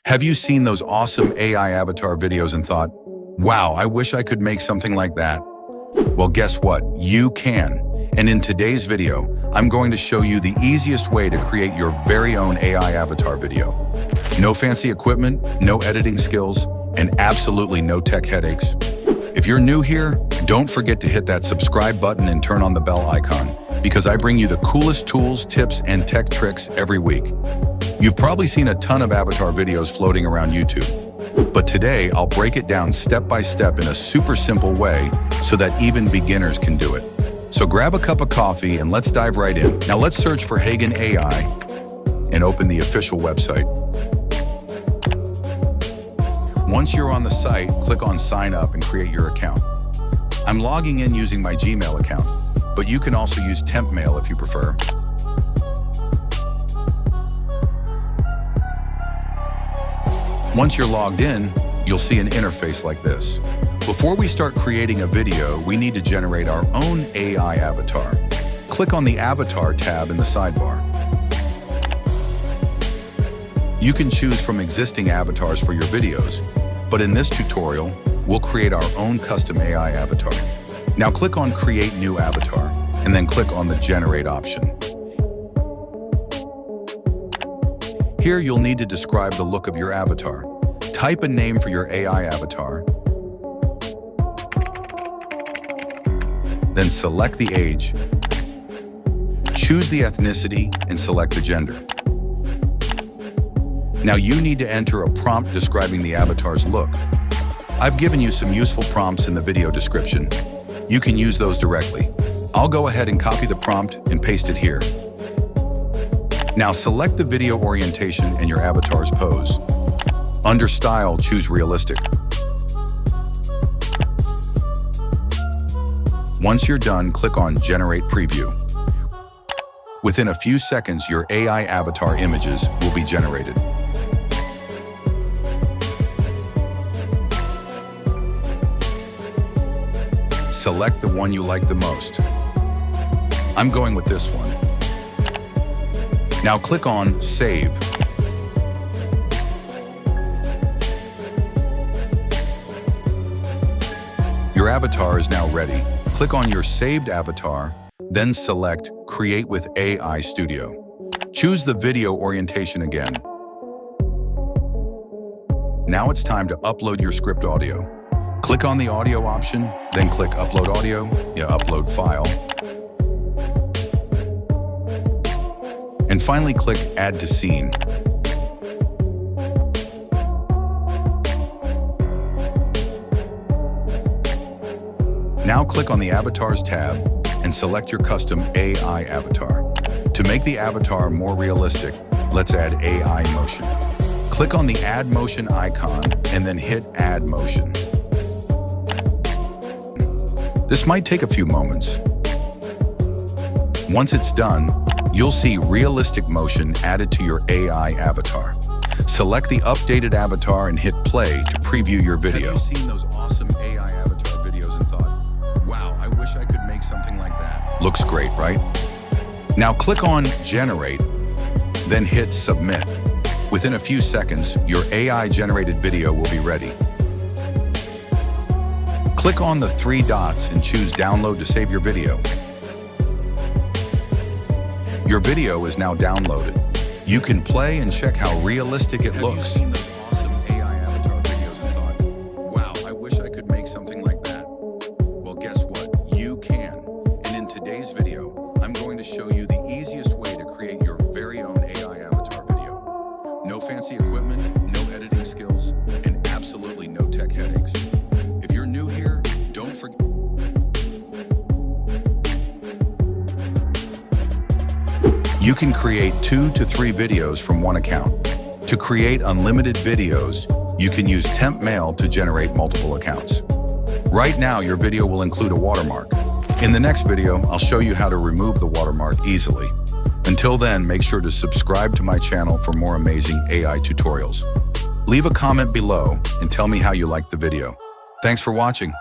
Have you seen those awesome AI avatar videos and thought, wow, I wish I could make something like that? Well, guess what? You can. And in today's video, I'm going to show you the easiest way to create your very own AI avatar video. No fancy equipment, no editing skills, and absolutely no tech headaches. If you're new here, don't forget to hit that subscribe button and turn on the bell icon, because I bring you the coolest tools, tips, and tech tricks every week. You've probably seen a ton of avatar videos floating around YouTube, but today I'll break it down step by step in a super simple way so that even beginners can do it. So grab a cup of coffee and let's dive right in. Now let's search for Heygen AI and open the official website. Once you're on the site, click on Sign Up and create your account. I'm logging in using my Gmail account, but you can also use temp mail if you prefer. Once you're logged in, you'll see an interface like this. Before we start creating a video, we need to generate our own AI avatar. Click on the Avatar tab in the sidebar. You can choose from existing avatars for your videos, but in this tutorial, we'll create our own custom AI avatar. Now click on Create New Avatar, and then click on the Generate option. Here you'll need to describe the look of your avatar. Type a name for your AI avatar, then select the age, choose the ethnicity, and select the gender. Now you need to enter a prompt describing the avatar's look. I've given you some useful prompts in the video description. You can use those directly. I'll go ahead and copy the prompt and paste it here. Now select the video orientation and your avatar's pose. Under Style, choose Realistic. Once you're done, click on Generate Preview. Within a few seconds, your AI avatar images will be generated. Select the one you like the most. I'm going with this one. Now click on Save. Your avatar is now ready. Click on your saved avatar, then select Create with AI Studio. Choose the video orientation again. Now it's time to upload your script audio. Click on the audio option, then click Upload Audio, Upload File. And finally click Add to Scene. Now click on the Avatars tab and select your custom AI avatar. To make the avatar more realistic, let's add AI motion. Click on the Add Motion icon and then hit Add Motion. This might take a few moments. Once it's done, you'll see realistic motion added to your AI avatar. Select the updated avatar and hit play to preview your video. Have you seen those awesome AI avatar videos and thought, wow, I wish I could make something like that? Looks great, right? Now click on Generate, then hit Submit. Within a few seconds, your AI-generated video will be ready. Click on the three dots and choose Download to save your video. Your video is now downloaded. You can play and check how realistic it looks. Have you seen those awesome AI avatar videos and thought, wow, I wish I could make something like that? Well, guess what? You can. And in today's video, I'm going to show you the easiest way to create your very own AI avatar video. No fancy equipment, no editing skills, and absolutely no tech headaches. If you're new here, don't forget. You can create 2 to 3 videos from one account. To create unlimited videos, you can use temp mail to generate multiple accounts. Right now, your video will include a watermark. In the next video, I'll show you how to remove the watermark easily. Until then, make sure to subscribe to my channel for more amazing AI tutorials. Leave a comment below and tell me how you liked the video. Thanks for watching.